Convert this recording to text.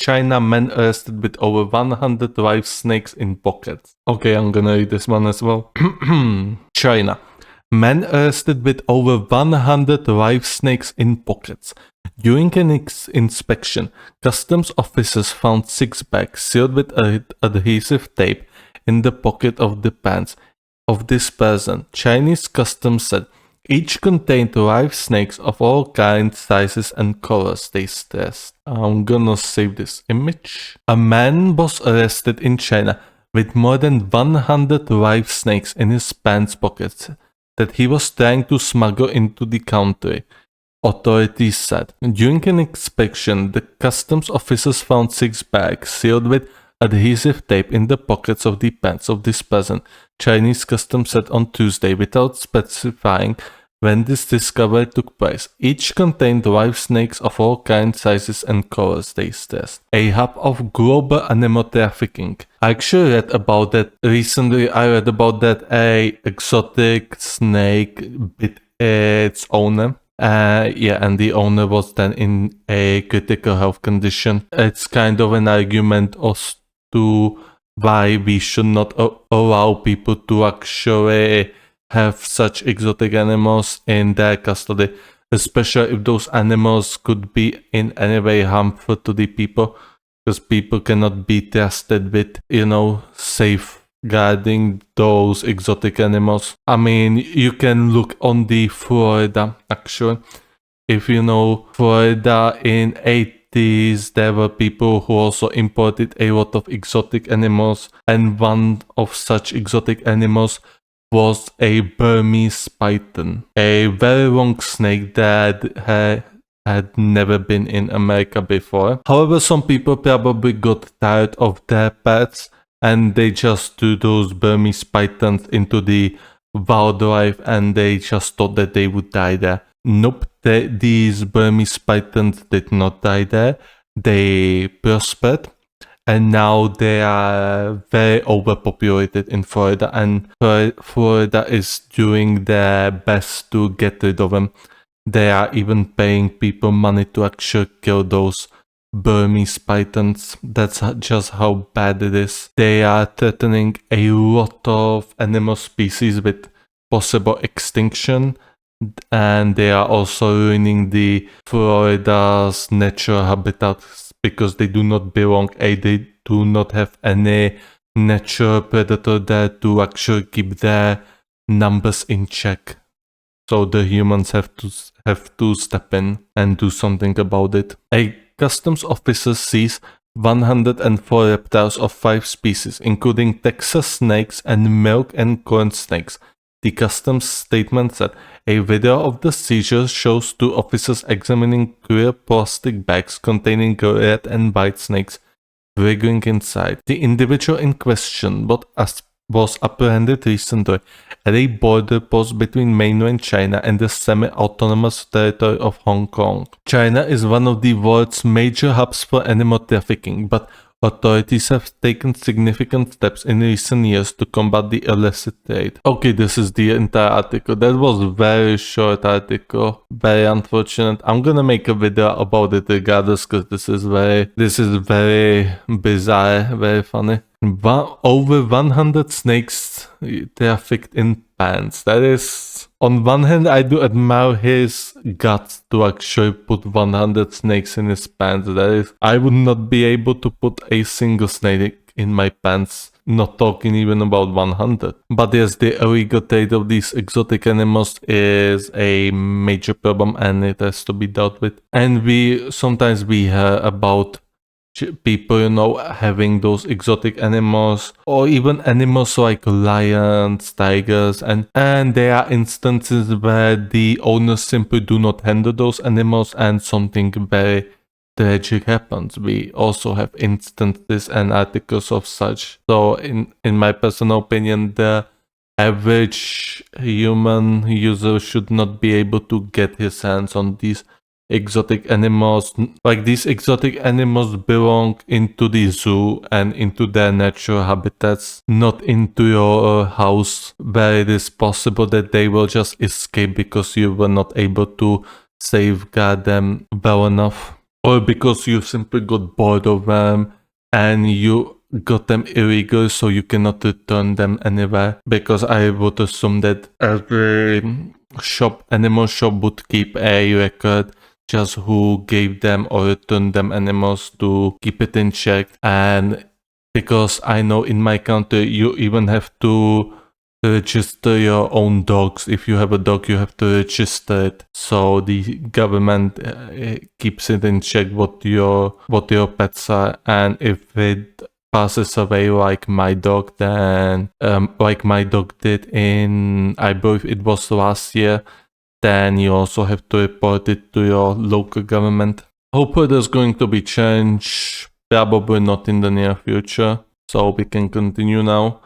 China, man arrested with over 100 live snakes in pockets. Okay, I'm gonna read this one as well. China. Man arrested with over 100 live snakes in pockets. During an inspection, customs officers found 6 bags sealed with adhesive tape in the pocket of the pants of this person. Chinese customs said each contained live snakes of all kinds, sizes, and colors, they stressed. I'm gonna save this image. A man was arrested in China with more than 100 live snakes in his pants pockets that he was trying to smuggle into the country, authorities said. During an inspection, the customs officers found 6 bags sealed with adhesive tape in the pockets of the pants of this person, Chinese customs said on Tuesday, without specifying when this discovery took place. Each contained live snakes of all kinds, sizes, and colors, they stressed. A hub of global animal trafficking. I actually read about that recently. I read about that a exotic snake bit its owner. And the owner was then in a critical health condition. It's kind of an argument as to why we should not allow people to actually have such exotic animals in their custody, especially if those animals could be in any way harmful to the people, because people cannot be trusted with, safeguarding those exotic animals. I mean, you can look on the Florida, actually. If you know Florida in 80s, there were people who also imported a lot of exotic animals, and one of such exotic animals was a Burmese python, a very long snake that had never been in America before. However, some people probably got tired of their pets and they just threw those Burmese pythons into the wildlife and they just thought that they would die there. Nope, these Burmese pythons did not die there. They prospered. And now they are very overpopulated in Florida, and Florida is doing their best to get rid of them. They are even paying people money to actually kill those Burmese pythons. That's just how bad it is. They are threatening a lot of animal species with possible extinction, and they are also ruining the Florida's natural habitats because they do not belong, they do not have any natural predator there to actually keep their numbers in check. So the humans have to step in and do something about it. A customs officer seized 104 reptiles of 5 species, including Texas snakes and milk and corn snakes. The customs statement said a video of the seizure shows 2 officers examining clear plastic bags containing red and white snakes wriggling inside. The individual in question was apprehended recently at a border post between mainland China and the semi-autonomous territory of Hong Kong. China is one of the world's major hubs for animal trafficking, but authorities have taken significant steps in recent years to combat the illicit trade. Okay, this is the entire article. That was a very short article. Very unfortunate. I'm gonna make a video about it regardless because this is very bizarre, very funny. Over 100 snakes trafficked in pants. That is, on one hand, I do admire his guts to actually put 100 snakes in his pants. That is, I would not be able to put a single snake in my pants, not talking even about 100. But yes, the illegal trade of these exotic animals is a major problem and it has to be dealt with. And sometimes we hear about people, having those exotic animals, or even animals like lions, tigers, and there are instances where the owners simply do not handle those animals and something very tragic happens. We also have instances and articles of such. So in my personal opinion, the average human user should not be able to get his hands on these exotic animals. Like, these exotic animals belong into the zoo and into their natural habitats, not into your house where it is possible that they will just escape because you were not able to safeguard them well enough. or because you simply got bored of them and you got them illegal so you cannot return them anywhere, because I would assume that every animal shop would keep a record just who gave them or returned them animals to keep it in check. And because I know in my country you even have to register your own dogs. If you have a dog, you have to register it, so the government keeps it in check what your pets are. And if it passes away like my dog, then like my dog did in, I believe it was last year, then you also have to report it to your local government. Hopefully there's going to be change, probably not in the near future, so we can continue now.